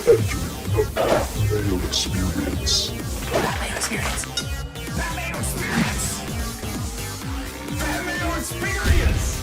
Entering the Mayo Experience. Mayo Experience. Mayo Experience. Mayo Experience.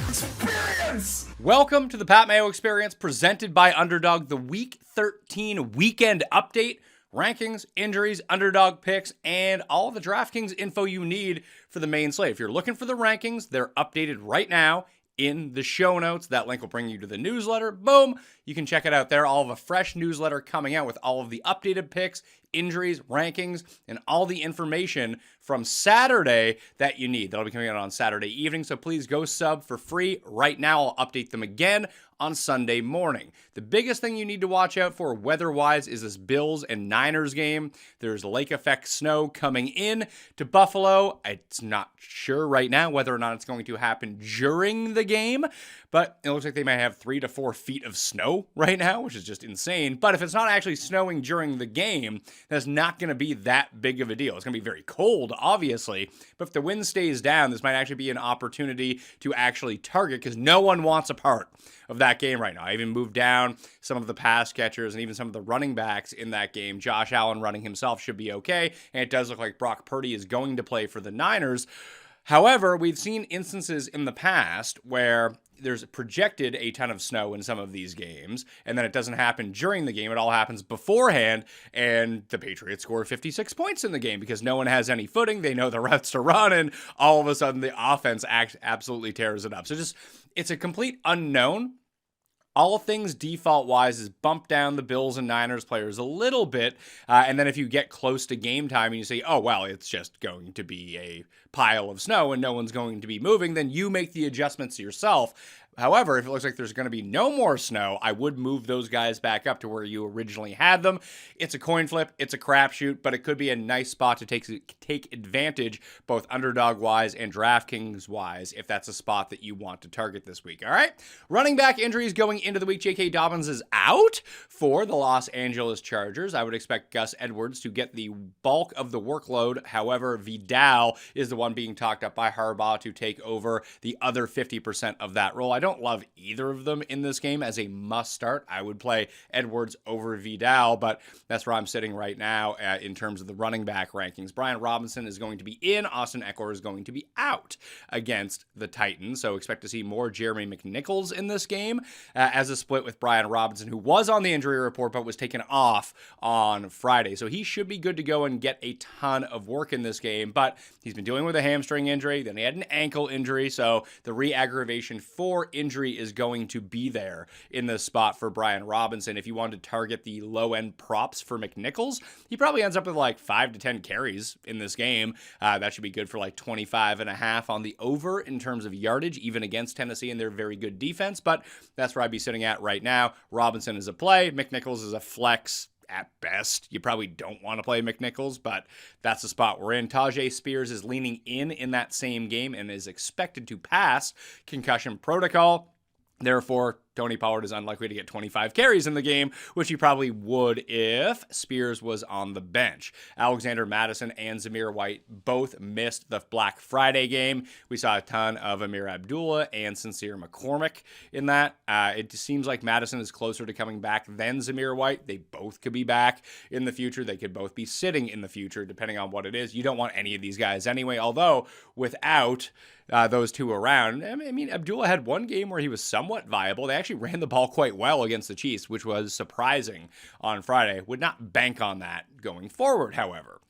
Experience. Welcome to the Pat Mayo Experience, presented by Underdog, the Week 13 weekend update. Rankings, injuries, underdog picks, and all the DraftKings info you need for the main slate. If you're looking for the rankings, they're updated right now in the show notes. That link will bring you to the newsletter. Boom! You can check it out there. All of a fresh newsletter coming out with all of the updated picks, injuries, rankings, and all the information from Saturday that you need. That'll be coming out on Saturday evening, so please go sub for free right now. I'll update them again on Sunday morning. The biggest thing you need to watch out for weather-wise is this Bills and Niners game. There's lake effect snow coming in to Buffalo. It's not sure right now whether or not it's going to happen during the game, but it looks like they might have 3 to 4 feet of snow right now, which is just insane. But if it's not actually snowing during the game, that's not going to be that big of a deal. It's going to be very cold, obviously, but if the wind stays down, this might actually be an opportunity to actually target, because no one wants a part of that game right now. I even moved down some of the pass catchers and even some of the running backs in that game. Josh Allen running himself should be okay, and it does look like Brock Purdy is going to play for the Niners. However, we've seen instances in the past where there's projected a ton of snow in some of these games, and then it doesn't happen during the game. It all happens beforehand, and the Patriots score 56 points in the game because no one has any footing. They know the routes to run, and all of a sudden the offense absolutely tears it up. So it's a complete unknown. All things default-wise is bump down the Bills and Niners players a little bit, and then if you get close to game time and you say, oh, well, it's just going to be a pile of snow and no one's going to be moving, then you make the adjustments yourself. However, if it looks like there's going to be no more snow, I would move those guys back up to where you originally had them. It's a coin flip, it's a crapshoot, but it could be a nice spot to take advantage, both underdog-wise and DraftKings-wise, if that's a spot that you want to target this week, all right? Running back injuries going into the week. J.K. Dobbins is out for the Los Angeles Chargers. I would expect Gus Edwards to get the bulk of the workload. However, Vidal is the one being talked up by Harbaugh to take over the other 50% of that role. I don't love either of them in this game as a must start. I would play Edwards over Vidal, but that's where I'm sitting right now in terms of the running back rankings. Brian Robinson is going to be in. Austin Eckler is going to be out against the Titans, so expect to see more Jeremy McNichols in this game as a split with Brian Robinson, who was on the injury report but was taken off on Friday. So he should be good to go and get a ton of work in this game, but he's been dealing with a hamstring injury, then he had an ankle injury, so the re-aggravation for injury is going to be there in this spot for Brian Robinson. If you wanted to target the low-end props for McNichols, he probably ends up with like 5 to 10 carries in this game. That should be good for like 25.5 on the over in terms of yardage, even against Tennessee and their very good defense, but that's where I'd be sitting at right now. Robinson is a play. McNichols is a flex at best. You probably don't want to play McNichols, but that's the spot we're in. Tajay Spears is leaning in that same game and is expected to pass concussion protocol. Therefore, Tony Pollard is unlikely to get 25 carries in the game, which he probably would if Spears was on the bench. Alexander Mattison and Zamir White both missed the Black Friday game. We saw a ton of Amir Abdullah and Sincere McCormick in that. It seems like Mattison is closer to coming back than Zamir White. They both could be back in the future. They could both be sitting in the future, depending on what it is. You don't want any of these guys anyway, although without those two around, I mean, Abdullah had one game where he was somewhat viable. They actually ran the ball quite well against the Chiefs, which was surprising on Friday. Would not bank on that going forward, however.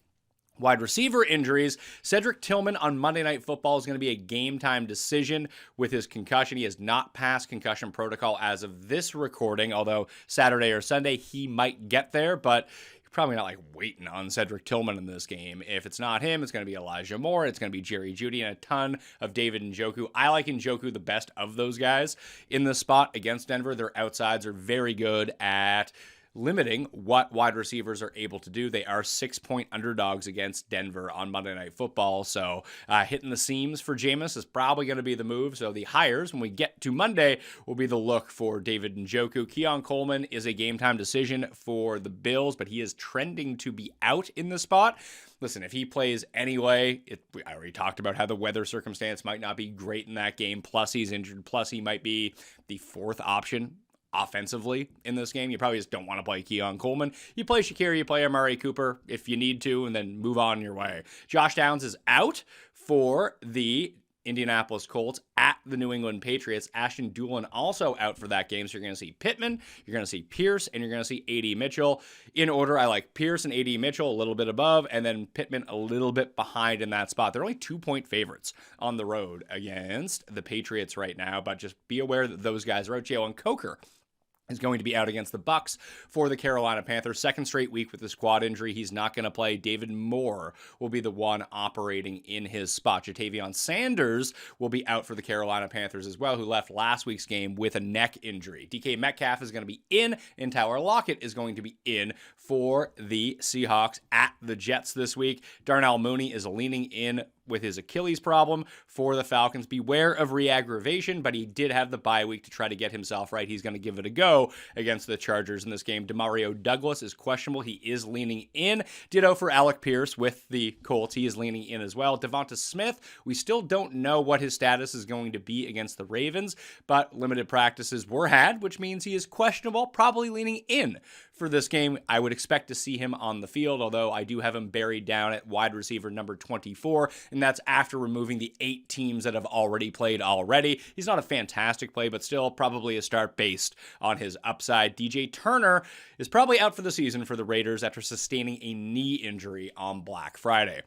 Wide receiver injuries. Cedric Tillman on Monday Night Football is going to be a game-time decision with his concussion. He has not passed concussion protocol as of this recording, although Saturday or Sunday he might get there, but probably not like waiting on Cedric Tillman in this game. If it's not him, it's going to be Elijah Moore. It's going to be Jerry Jeudy and a ton of David Njoku. I like Njoku the best of those guys in this spot against Denver. Their outsides are very good at limiting what wide receivers are able to do. They are 6-point underdogs against Denver on Monday Night Football, so hitting the seams for Jameis is probably going to be the move. So the hires, when we get to Monday, will be the look for David Njoku. Keon Coleman is a game-time decision for the Bills, but he is trending to be out in the spot. Listen, if he plays anyway, I already talked about how the weather circumstance might not be great in that game, plus he's injured, plus he might be the fourth option offensively in this game. You probably just don't want to play Keon Coleman. You play Shakir, you play Amari Cooper if you need to, and then move on your way. Josh Downs is out for the Indianapolis Colts at the New England Patriots. Ashton Doolin also out for that game. So you're going to see Pittman, you're going to see Pierce, and you're going to see A.D. Mitchell. In order, I like Pierce and A.D. Mitchell a little bit above, and then Pittman a little bit behind in that spot. They're only 2-point favorites on the road against the Patriots right now, but just be aware that those guys are out. Jalen Coker is going to be out against the Bucs for the Carolina Panthers. Second straight week with the quad injury. He's not going to play. David Moore will be the one operating in his spot. Jatavion Sanders will be out for the Carolina Panthers as well, who left last week's game with a neck injury. DK Metcalf is going to be in, and Tyler Lockett is going to be in for the Seahawks at the Jets this week. Darnell Mooney is leaning in with his Achilles problem for the Falcons. Beware of re-aggravation, but he did have the bye week to try to get himself right. He's going to give it a go against the Chargers in this game. Demario Douglas is questionable. He is leaning in. Ditto for Alec Pierce with the Colts. He is leaning in as well. Devonta Smith, we still don't know what his status is going to be against the Ravens, but limited practices were had, which means he is questionable, probably leaning in for this game. I would expect to see him on the field, although I do have him buried down at wide receiver number 24, and that's after removing the 8 teams that have already played already. He's not a fantastic play, but still probably a start based on his upside. DJ Turner is probably out for the season for the Raiders after sustaining a knee injury on Black Friday.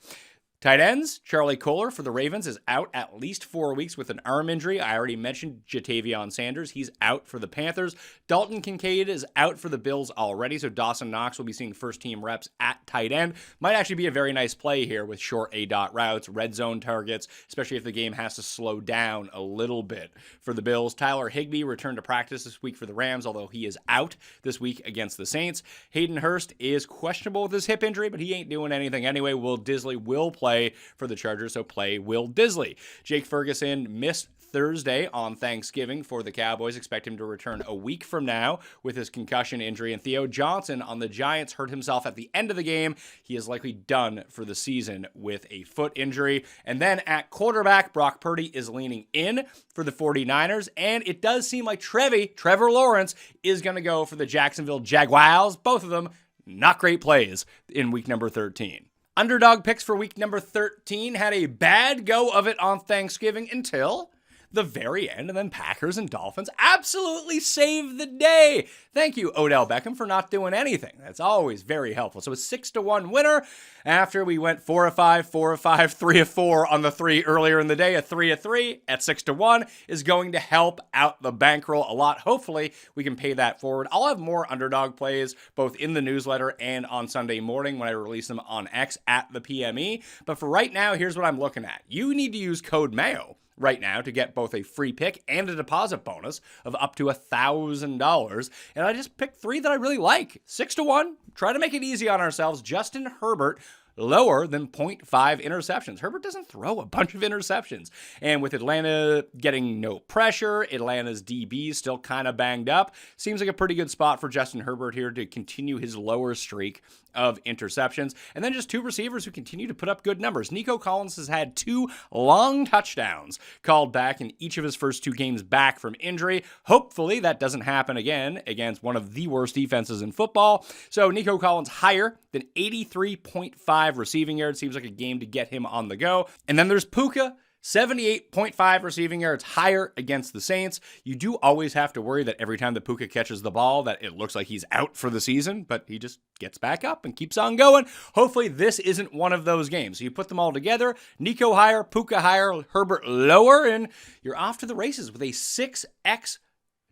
Tight ends, Charlie Kolar for the Ravens is out at least 4 weeks with an arm injury. I already mentioned Jatavion Sanders. He's out for the Panthers. Dalton Kincaid is out for the Bills already, so Dawson Knox will be seeing first-team reps at tight end. Might actually be a very nice play here with short A-dot routes, red zone targets, especially if the game has to slow down a little bit for the Bills. Tyler Higbee returned to practice this week for the Rams, although he is out this week against the Saints. Hayden Hurst is questionable with his hip injury, but he ain't doing anything anyway. Will Disley will play for the Chargers, so play Will Disley. Jake Ferguson missed Thursday on Thanksgiving for the Cowboys. Expect him to return a week from now with his concussion injury. And Theo Johnson on the Giants hurt himself at the end of the game. He is likely done for the season with a foot injury. And then at quarterback, Brock Purdy is leaning in for the 49ers. And it does seem like Trevor Lawrence, is going to go for the Jacksonville Jaguars. Both of them not great plays in week number 13. Underdog picks for week number 13 had a bad go of it on Thanksgiving until the very end, and then Packers and Dolphins absolutely saved the day. Thank you, Odell Beckham, for not doing anything. That's always very helpful. So a 6-1 winner after we went 4 of 5, 4 of 5, 3 of 4 on the 3 earlier in the day. A 3 of 3 at 6-1 is going to help out the bankroll a lot. Hopefully, we can pay that forward. I'll have more underdog plays both in the newsletter and on Sunday morning when I release them on X at the PME. But for right now, here's what I'm looking at. You need to use code Mayo right now to get both a free pick and a deposit bonus of up to $1,000. And I just picked 3 that I really like. 6-1. Try to make it easy on ourselves. Justin Herbert, lower than 0.5 interceptions. Herbert doesn't throw a bunch of interceptions. And with Atlanta getting no pressure, Atlanta's DB still kind of banged up. Seems like a pretty good spot for Justin Herbert here to continue his lower streak of interceptions. And then just 2 receivers who continue to put up good numbers. Nico Collins has had 2 long touchdowns called back in each of his first 2 games back from injury. Hopefully that doesn't happen again against one of the worst defenses in football. So Nico Collins higher than 83.5 receiving yards. Seems like a game to get him on the go. And then there's Puka, 78.5 receiving yards higher against the Saints. You do always have to worry that every time that Puka catches the ball that it looks like he's out for the season, but he just gets back up and keeps on going. Hopefully this isn't one of those games. So you put them all together, Nico higher, Puka higher, Herbert lower, and you're off to the races with a 6x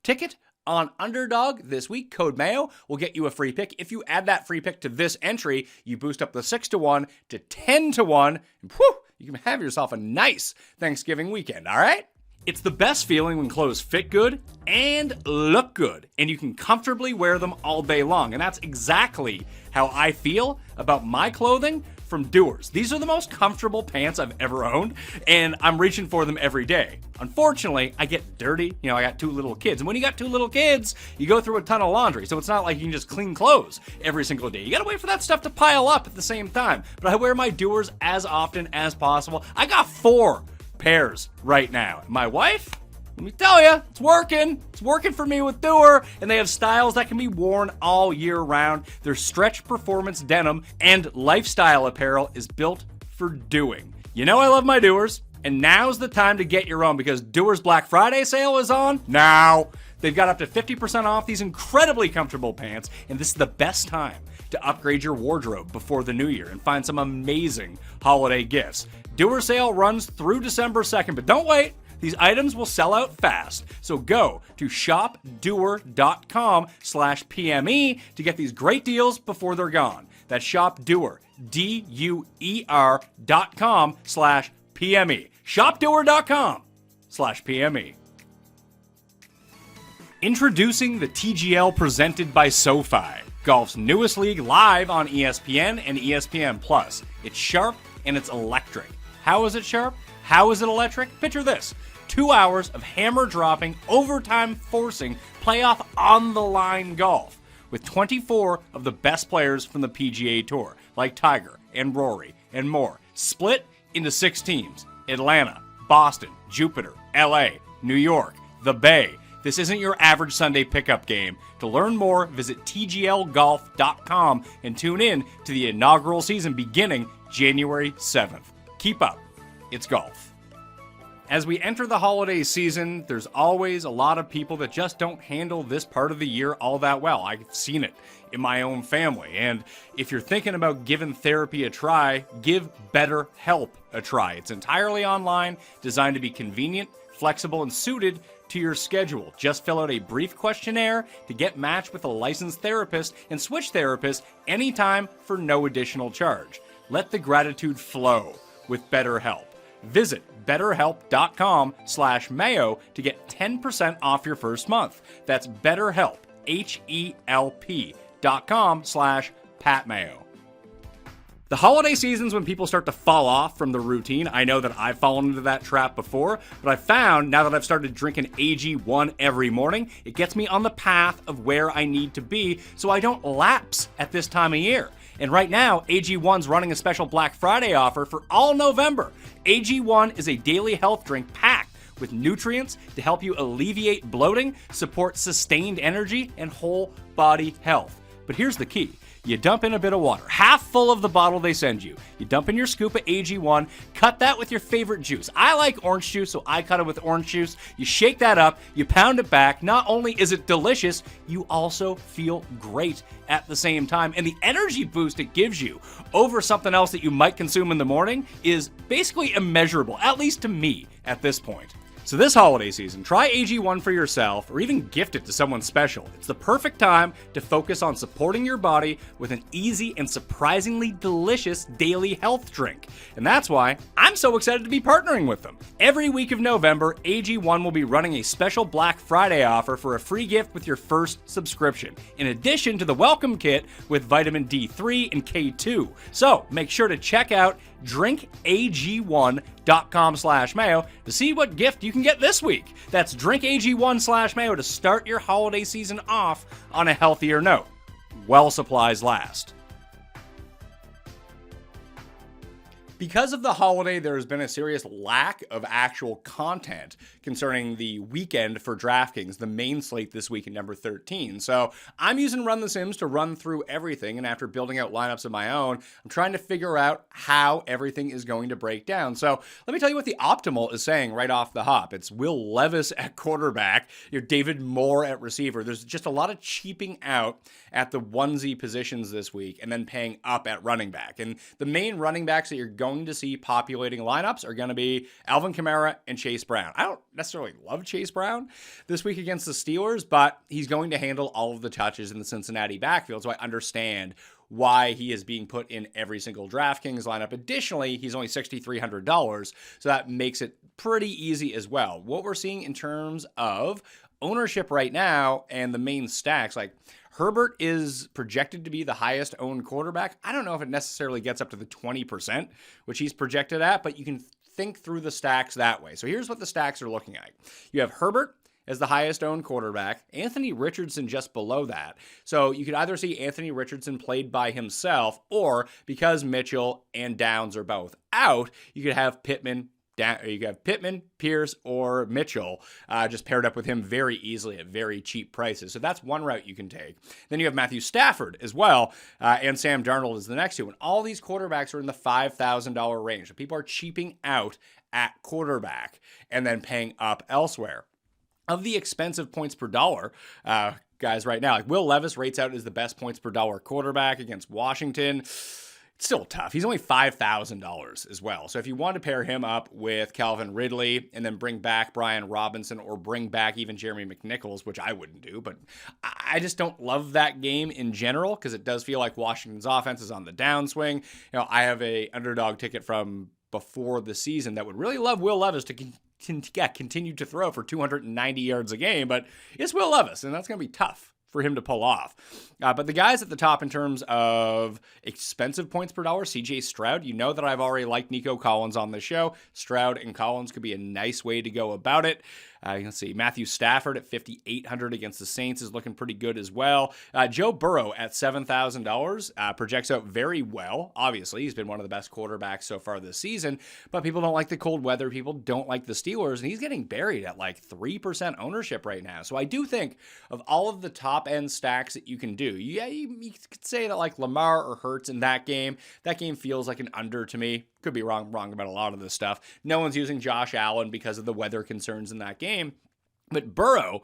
ticket on Underdog this week. Code Mayo will get you a free pick. If you add that free pick to this entry, you boost up the 6-1 to 10-1, and whew, you can have yourself a nice Thanksgiving weekend, all right? It's the best feeling when clothes fit good and look good, and you can comfortably wear them all day long. And that's exactly how I feel about my clothing from Doers. These are the most comfortable pants I've ever owned, and I'm reaching for them every day. Unfortunately, I get dirty. I got 2 little kids. And when you got 2 little kids, you go through a ton of laundry. So it's not like you can just clean clothes every single day. You gotta wait for that stuff to pile up at the same time. But I wear my Doers as often as possible. I got 4 pairs right now. My wife, Let me tell you, it's working. It's working for me with Dewar, and they have styles that can be worn all year round. Their stretch performance denim and lifestyle apparel is built for doing. You know I love my Dewars, and now's the time to get your own because Dewar's Black Friday sale is on now. They've got up to 50% off these incredibly comfortable pants, and this is the best time to upgrade your wardrobe before the new year and find some amazing holiday gifts. Dewar sale runs through December 2nd, but don't wait. These items will sell out fast. So go to shopdewar.com/PME to get these great deals before they're gone. That's shopdewar, DUER.com/PME. Shopdewar.com/PME. Introducing the TGL presented by SoFi, golf's newest league live on ESPN and ESPN Plus. It's sharp and it's electric. How is it sharp? How is it electric? Picture this. 2 hours of hammer-dropping, overtime-forcing, playoff on-the-line golf with 24 of the best players from the PGA Tour, like Tiger and Rory and more, split into 6 teams: Atlanta, Boston, Jupiter, LA, New York, the Bay. This isn't your average Sunday pickup game. To learn more, visit tglgolf.com and tune in to the inaugural season beginning January 7th. Keep up. It's golf. As we enter the holiday season, there's always a lot of people that just don't handle this part of the year all that well. I've seen it in my own family. And if you're thinking about giving therapy a try, give BetterHelp a try. It's entirely online, designed to be convenient, flexible, and suited to your schedule. Just fill out a brief questionnaire to get matched with a licensed therapist and switch therapists anytime for no additional charge. Let the gratitude flow with BetterHelp. Visit betterhelp.com/Mayo to get 10% off your first month. That's BetterHelp, HELP.com/PatMayo. The holiday season's when people start to fall off from the routine. I know that I've fallen into that trap before, but I found now that I've started drinking AG1 every morning, it gets me on the path of where I need to be so I don't lapse at this time of year. And right now, AG1's running a special Black Friday offer for all November. AG1 is a daily health drink packed with nutrients to help you alleviate bloating, support sustained energy, and whole body health. But here's the key. You dump in a bit of water, half full of the bottle they send you. You dump in your scoop of AG1, cut that with your favorite juice. I like orange juice, so I cut it with orange juice. You shake that up, you pound it back. Not only is it delicious, you also feel great at the same time. And the energy boost it gives you over something else that you might consume in the morning is basically immeasurable, at least to me at this point. So this holiday season, try AG1 for yourself or even gift it to someone special. It's the perfect time to focus on supporting your body with an easy and surprisingly delicious daily health drink. And that's why I'm so excited to be partnering with them. Every week of November, AG1 will be running a special Black Friday offer for a free gift with your first subscription, in addition to the welcome kit with vitamin D3 and K2. So make sure to check out drinkag1.com/Mayo to see what gift you can get this week. That's drinkag1/Mayo to start your holiday season off on a healthier note. While supplies last. Because of the holiday, there has been a serious lack of actual content concerning the weekend for DraftKings, the main slate this week at number 13. So I'm using Run the Sims to run through everything, and after building out lineups of my own, I'm trying to figure out how everything is going to break down. So let me tell you what the optimal is saying right off the hop. It's Will Levis at quarterback, your David Moore at receiver. There's just a lot of cheaping out at the onesie positions this week and then paying up at running back. And the main running backs that you're going to see populating lineups are going to be Alvin Kamara and Chase Brown. I don't necessarily love Chase Brown this week against the Steelers, but he's going to handle all of the touches in the Cincinnati backfield, so I understand why he is being put in every single DraftKings lineup. Additionally, he's only $6,300, so that makes it pretty easy as well. What we're seeing in terms of ownership right now and the main stacks, like Herbert is projected to be the highest owned quarterback. I don't know if it necessarily gets up to the 20%, which he's projected at, but you can think through the stacks that way. So here's what the stacks are looking like. You have Herbert as the highest owned quarterback, Anthony Richardson just below that. So you could either see Anthony Richardson played by himself, or because Mitchell and Downs are both out, you could have Pittman You have Pittman, Pierce, or Mitchell just paired up with him very easily at very cheap prices. So that's one route you can take. Then you have Matthew Stafford as well, and Sam Darnold is the next two. And all these quarterbacks are in the $5,000 range. So people are cheaping out at quarterback and then paying up elsewhere. Of the expensive points per dollar, guys right now, like Will Levis rates out as the best points per dollar quarterback against Washington. It's still tough. He's only $5,000 as well. So if you want to pair him up with Calvin Ridley and then bring back Brian Robinson or bring back even Jeremy McNichols, which I wouldn't do, but I just don't love that game in general because it does feel like Washington's offense is on the downswing. I have a underdog ticket from before the season that would really love Will Levis to continue to throw for 290 yards a game, but it's Will Levis, and that's going to be tough for him to pull off. But the guys at the top in terms of expensive points per dollar, CJ Stroud, you know that I've already liked Nico Collins on the show. Stroud and Collins could be a nice way to go about it. Let's see, Matthew Stafford at $5,800 against the Saints is looking pretty good as well. Joe Burrow at $7,000 projects out very well. Obviously, he's been one of the best quarterbacks so far this season, but people don't like the cold weather. People don't like the Steelers, and he's getting buried at like 3% ownership right now. So I do think of all of the top end stacks that you can do, you could say that like Lamar or Hurts in that game feels like an under to me. Could be wrong about a lot of this stuff. No one's using Josh Allen because of the weather concerns in that game. But Burrow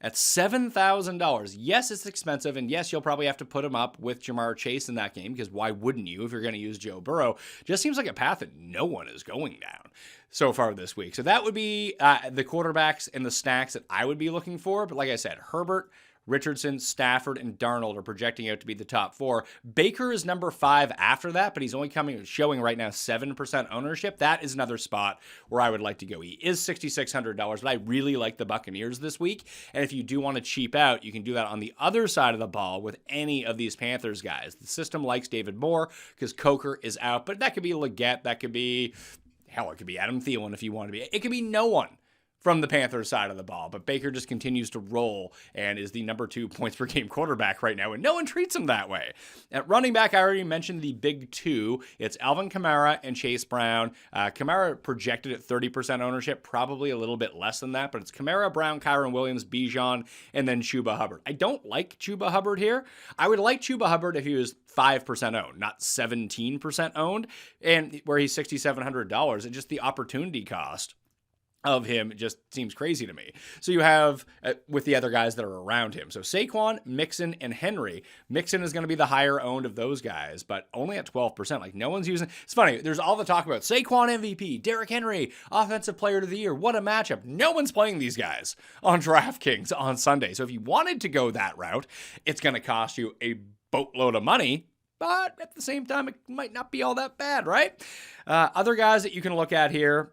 at $7,000. Yes, it's expensive, and yes, you'll probably have to put him up with Jamar Chase in that game because why wouldn't you if you're going to use Joe Burrow? Just seems like a path that no one is going down so far this week. So that would be the quarterbacks and the stacks that I would be looking for. But like I said, Herbert, Richardson, Stafford, and Darnold are projecting out to be the top four. Baker is number 5 after that, but he's only showing right now 7% ownership. That is another spot where I would like to go. He is $6,600, but I really like the Buccaneers this week. And if you do want to cheap out, you can do that on the other side of the ball with any of these Panthers guys. The system likes David Moore because Coker is out, but that could be Leggett. That could be, hell, it could be Adam Thielen if you want to be. It could be no one from the Panthers side of the ball, but Baker just continues to roll and is the number 2 points per game quarterback right now, and no one treats him that way. At running back, I already mentioned the big two. It's Alvin Kamara and Chase Brown. Kamara projected at 30% ownership, probably a little bit less than that, but it's Kamara, Brown, Kyron Williams, Bijan, and then Chuba Hubbard. I don't like Chuba Hubbard here. I would like Chuba Hubbard if he was 5% owned, not 17% owned, and where he's $6,700, and just the opportunity cost of him just seems crazy to me. So you have with the other guys that are around him. So Saquon, Mixon, and Henry. Mixon is going to be the higher owned of those guys, but only at 12%. Like no one's using. It's funny. There's all the talk about Saquon MVP, Derrick Henry, Offensive Player of the Year. What a matchup. No one's playing these guys on DraftKings on Sunday. So if you wanted to go that route, it's going to cost you a boatload of money. But at the same time, it might not be all that bad, right? Other guys that you can look at here.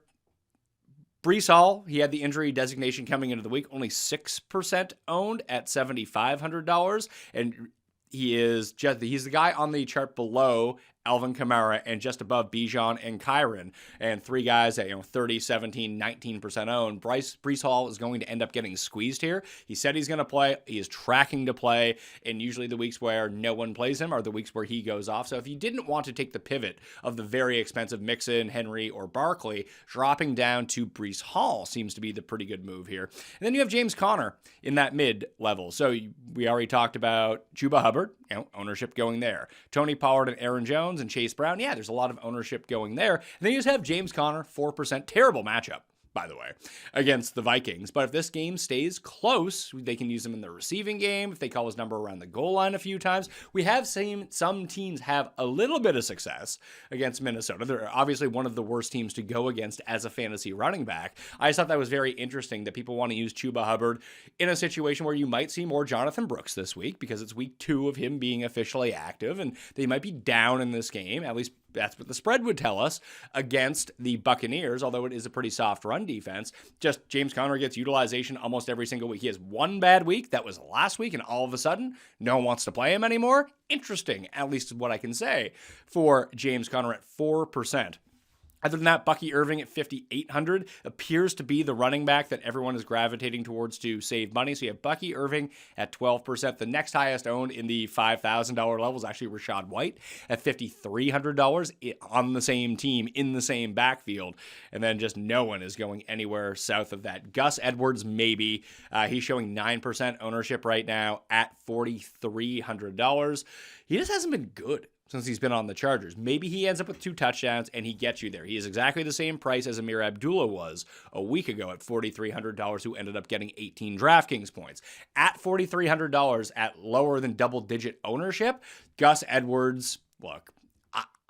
Breece Hall, he had the injury designation coming into the week, only 6% owned at $7,500. And he's the guy on the chart below Alvin Kamara and just above Bijan and Kyron, and three guys at 30, 17, 19% owned. Breece Hall is going to end up getting squeezed here. He said he's going to play. He is tracking to play, and usually the weeks where no one plays him are the weeks where he goes off. So if you didn't want to take the pivot of the very expensive Mixon, Henry, or Barkley, dropping down to Breece Hall seems to be the pretty good move here. And then you have James Conner in that mid level. So we already talked about Chuba Hubbard, ownership going there. Tony Pollard and Aaron Jones and Chase Brown, there's a lot of ownership going there. And then you just have James Conner, 4%. Terrible matchup, by the way, against the Vikings. But if this game stays close, they can use him in the receiving game. If they call his number around the goal line a few times, we have seen some teams have a little bit of success against Minnesota. They're obviously one of the worst teams to go against as a fantasy running back. I just thought that was very interesting that people want to use Chuba Hubbard in a situation where you might see more Jonathan Brooks this week because it's week 2 of him being officially active and they might be down in this game. At least that's what the spread would tell us against the Buccaneers, although it is a pretty soft run defense. Just James Conner gets utilization almost every single week. He has one bad week. That was last week, and all of a sudden, no one wants to play him anymore. Interesting, at least what I can say, for James Conner at 4%. Other than that, Bucky Irving at 5,800 appears to be the running back that everyone is gravitating towards to save money. So you have Bucky Irving at 12%. The next highest owned in the $5,000 level is actually Rachaad White at $5,300 on the same team in the same backfield. And then just no one is going anywhere south of that. Gus Edwards, maybe. He's showing 9% ownership right now at $4,300. He just hasn't been good since he's been on the Chargers. Maybe he ends up with 2 touchdowns and he gets you there. He is exactly the same price as Amir Abdullah was a week ago at $4,300, who ended up getting 18 DraftKings points. At $4,300 at lower than double-digit ownership, Gus Edwards, look,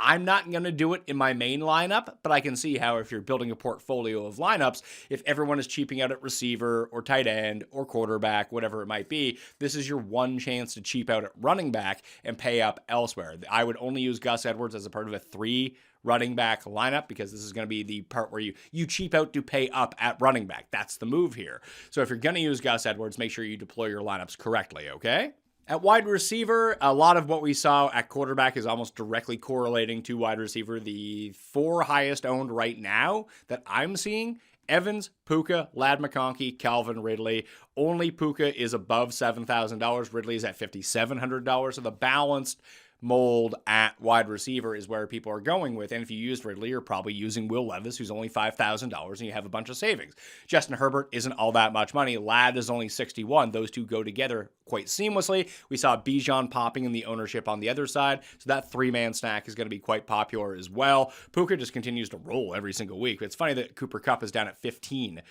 I'm not going to do it in my main lineup, but I can see how if you're building a portfolio of lineups, if everyone is cheaping out at receiver or tight end or quarterback, whatever it might be, this is your one chance to cheap out at running back and pay up elsewhere. I would only use Gus Edwards as a part of a 3 running back lineup, because this is going to be the part where you cheap out to pay up at running back. That's the move here. So if you're going to use Gus Edwards, make sure you deploy your lineups correctly, okay? At wide receiver, a lot of what we saw at quarterback is almost directly correlating to wide receiver. The 4 highest owned right now that I'm seeing: Evans, Puka, Ladd McConkey, Calvin Ridley. Only Puka is above $7,000. Ridley is at $5,700. So the balanced mold at wide receiver is where people are going with. And if you used Ridley, you're probably using Will Levis, who's only $5,000, and you have a bunch of savings. Justin Herbert isn't all that much money. Ladd is only 61. Those two go together quite seamlessly. We saw Bijan popping in the ownership on the other side, so that 3-man stack is going to be quite popular as well. Puka just continues to roll every single week. It's funny that Cooper Kupp is down at 15%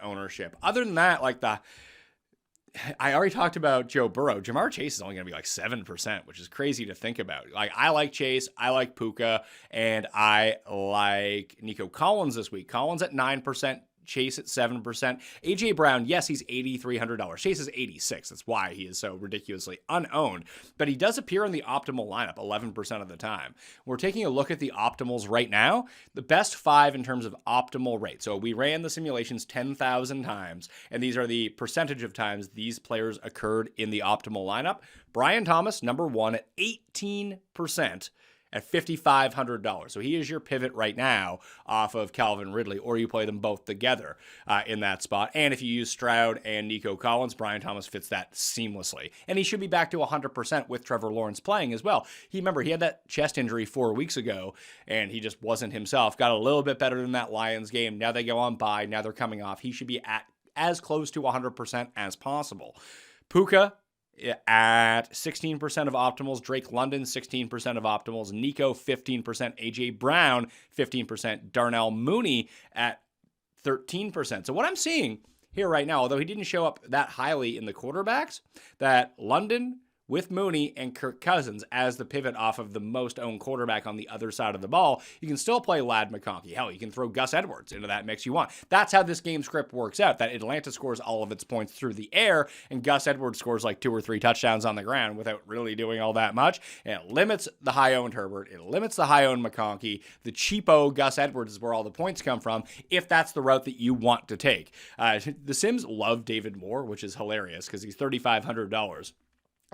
ownership. Other than that, I already talked about Joe Burrow. Jamar Chase is only going to be like 7%, which is crazy to think about. I like Chase, I like Puka, and I like Nico Collins this week. Collins at 9%. Chase at 7%. A.J. Brown, yes, he's $8,300. Chase is 86. That's why he is so ridiculously unowned. But he does appear in the optimal lineup 11% of the time. We're taking a look at the optimals right now. The best 5 in terms of optimal rate. So we ran the simulations 10,000 times, and these are the percentage of times these players occurred in the optimal lineup. Brian Thomas, number 1 at 18%. At $5,500. So he is your pivot right now off of Calvin Ridley, or you play them both together in that spot. And if you use Stroud and Nico Collins, Brian Thomas fits that seamlessly. And he should be back to 100% with Trevor Lawrence playing as well. Remember, he had that chest injury 4 weeks ago, and he just wasn't himself. Got a little bit better than that Lions game. Now they go on bye. Now they're coming off. He should be at as close to 100% as possible. Puka at 16% of optimals, Drake London 16% of optimals, Nico 15%, AJ Brown 15%, Darnell Mooney at 13%. So what I'm seeing here right now, although he didn't show up that highly in the quarterbacks, that London with Mooney and Kirk Cousins as the pivot off of the most owned quarterback on the other side of the ball, you can still play Ladd McConkey. Hell, you can throw Gus Edwards into that mix you want. That's how this game script works out, that Atlanta scores all of its points through the air, and Gus Edwards scores like 2 or 3 touchdowns on the ground without really doing all that much. And it limits the high-owned Herbert. It limits the high-owned McConkey. The cheapo Gus Edwards is where all the points come from, if that's the route that you want to take. The Sims love David Moore, which is hilarious because he's $3,500.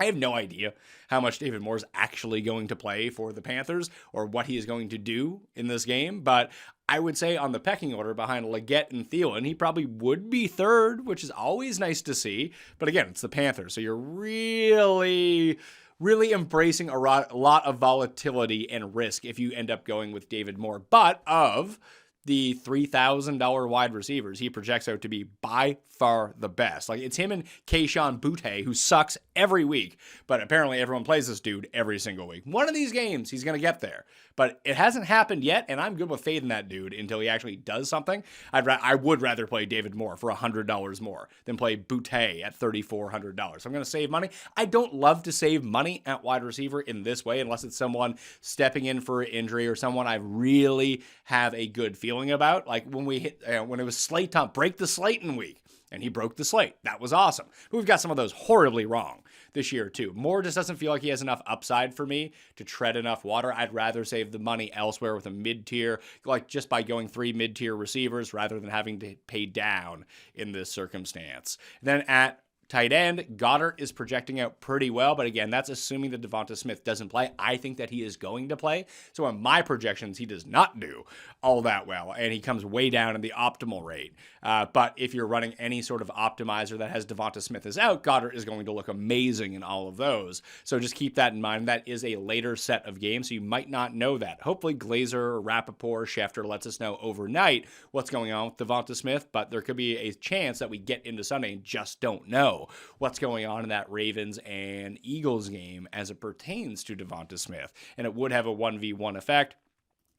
I have no idea how much David Moore is actually going to play for the Panthers or what he is going to do in this game, but I would say on the pecking order behind Leggett and Thielen, he probably would be 3rd, which is always nice to see. But again, it's the Panthers, so you're really embracing a lot of volatility and risk if you end up going with David Moore. But of the $3,000 wide receivers, he projects out to be by far the best. It's him and Kayshon Boutte, who sucks every week, but apparently everyone plays this dude every single week. One of these games, he's going to get there, but it hasn't happened yet, and I'm good with fading that dude until he actually does something. I would rather play David Moore for $100 more than play Boutte at $3,400. I'm going to save money. I don't love to save money at wide receiver in this way unless it's someone stepping in for an injury or someone I really have a good feeling about. Like when it was slate time, break the Slayton week. And he broke the slate. That was awesome. But we've got some of those horribly wrong this year, too. Moore just doesn't feel like he has enough upside for me to tread enough water. I'd rather save the money elsewhere with a mid-tier, just by going 3 mid-tier receivers rather than having to pay down in this circumstance. Then at Tight end, Goddard is projecting out pretty well, but again, that's assuming that Devonta Smith doesn't play. I think that he is going to play. So on my projections, he does not do all that well, and he comes way down in the optimal rate. But if you're running any sort of optimizer that has Devonta Smith is out, Goddard is going to look amazing in all of those. So just keep that in mind. That is a later set of games, so you might not know that. Hopefully Glazer, Rappaport, Schefter lets us know overnight what's going on with Devonta Smith, but there could be a chance that we get into Sunday and just don't know what's going on in that Ravens and Eagles game as it pertains to Devonta Smith. And it would have a 1v1 effect.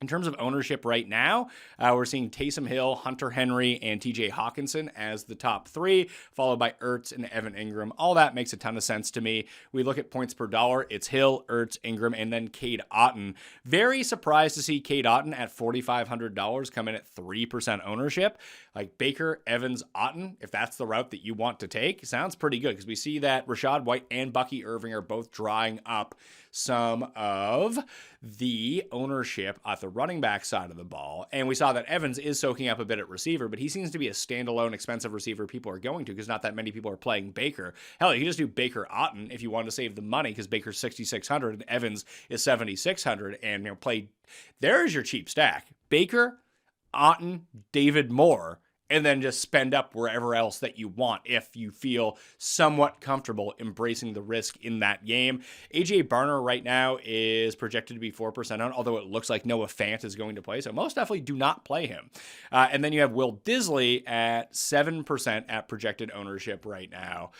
In terms of ownership right now, we're seeing Taysom Hill, Hunter Henry, and TJ Hawkinson as the top three, followed by Ertz and Evan Ingram. All that makes a ton of sense to me. We look at points per dollar. It's Hill, Ertz, Ingram, and then Cade Otton. Very surprised to see Cade Otton at $4,500 come in at 3% ownership. Like Baker, Evans, Otton, if that's the route that you want to take, sounds pretty good because we see that Rashad White and Bucky Irving are both drawing up some of the ownership at the running back side of the ball. And we saw that Evans is soaking up a bit at receiver, but he seems to be a standalone expensive receiver people are going to because not that many people are playing Baker. Hell, you can just do Baker Otton if you want to save the money because Baker's 6,600 and Evans is 7,600 and play. There's your cheap stack. Baker, Otton, David Moore, and then just spend up wherever else that you want if you feel somewhat comfortable embracing the risk in that game. AJ Barner right now is projected to be 4% on, although it looks like Noah Fant is going to play, so most definitely do not play him. And then you have Will Disley at 7% at projected ownership right now.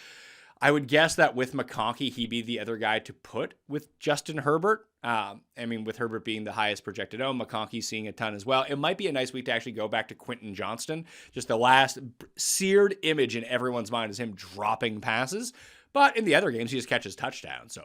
I would guess that with McConkey, he'd be the other guy to put with Justin Herbert. With Herbert being the highest projected own, McConkey seeing a ton as well. It might be a nice week to actually go back to Quentin Johnston. Just the last seared image in everyone's mind is him dropping passes. But in the other games, he just catches touchdowns.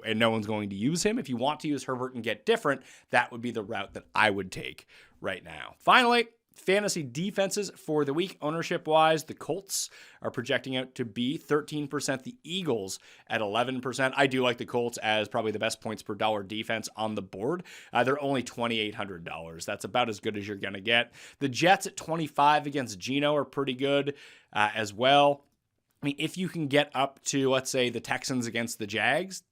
And no one's going to use him. If you want to use Herbert and get different, that would be the route that I would take right now. Finally, fantasy defenses for the week, ownership-wise, the Colts are projecting out to be 13%, the Eagles at 11%. I do like the Colts as probably the best points per dollar defense on the board. They're only $2,800. That's about as good as you're going to get. The Jets at 25 against Geno are pretty good as well. If you can get up to, let's say, the Texans against the Jags,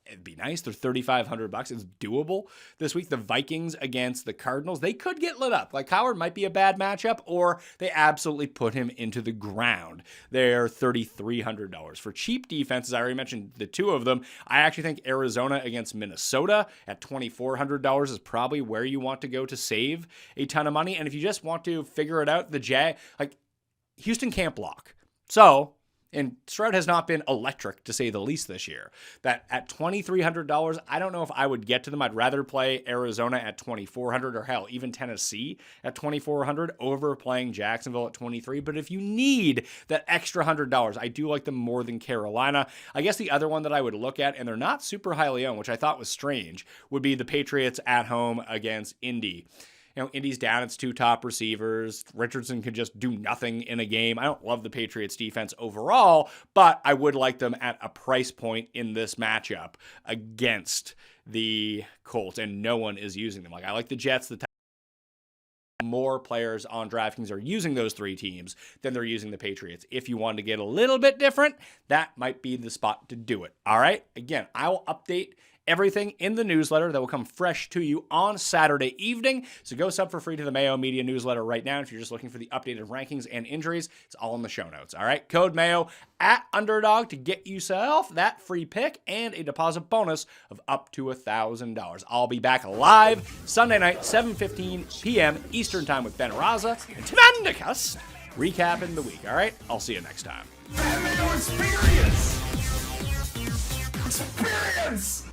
it'd be nice. They're $3,500. It's doable this week. The Vikings against the Cardinals, they could get lit up. Like Howard might be a bad matchup, or they absolutely put him into the ground. They're $3,300. For cheap defenses, I already mentioned the two of them. I actually think Arizona against Minnesota at $2,400 is probably where you want to go to save a ton of money. And if you just want to figure it out, Houston can't block. And Stroud has not been electric, to say the least, this year. That at $2,300, I don't know if I would get to them. I'd rather play Arizona at $2,400 or hell, even Tennessee at $2,400 over playing Jacksonville at $23. But if you need that extra $100, I do like them more than Carolina. I guess the other one that I would look at, and they're not super highly owned, which I thought was strange, would be the Patriots at home against Indy. Indy's down its two top receivers. Richardson could just do nothing in a game. I don't love the Patriots defense overall, but I would like them at a price point in this matchup against the Colts, and no one is using them. I like the Jets, the more players on DraftKings are using those three teams than they're using the Patriots. If you want to get a little bit different, that might be the spot to do it. All right. Again, I will update everything in the newsletter that will come fresh to you on Saturday evening. So go sub for free to the Mayo Media newsletter right now. If you're just looking for the updated rankings and injuries, it's all in the show notes. All right. Code Mayo at Underdog to get yourself that free pick and a deposit bonus of up to $1,000. I'll be back live Sunday night, 7:15 p.m. Eastern Time with Ben Raza and Tim Andikas recapping the week. All right. I'll see you next time. Mayo experience! Experience!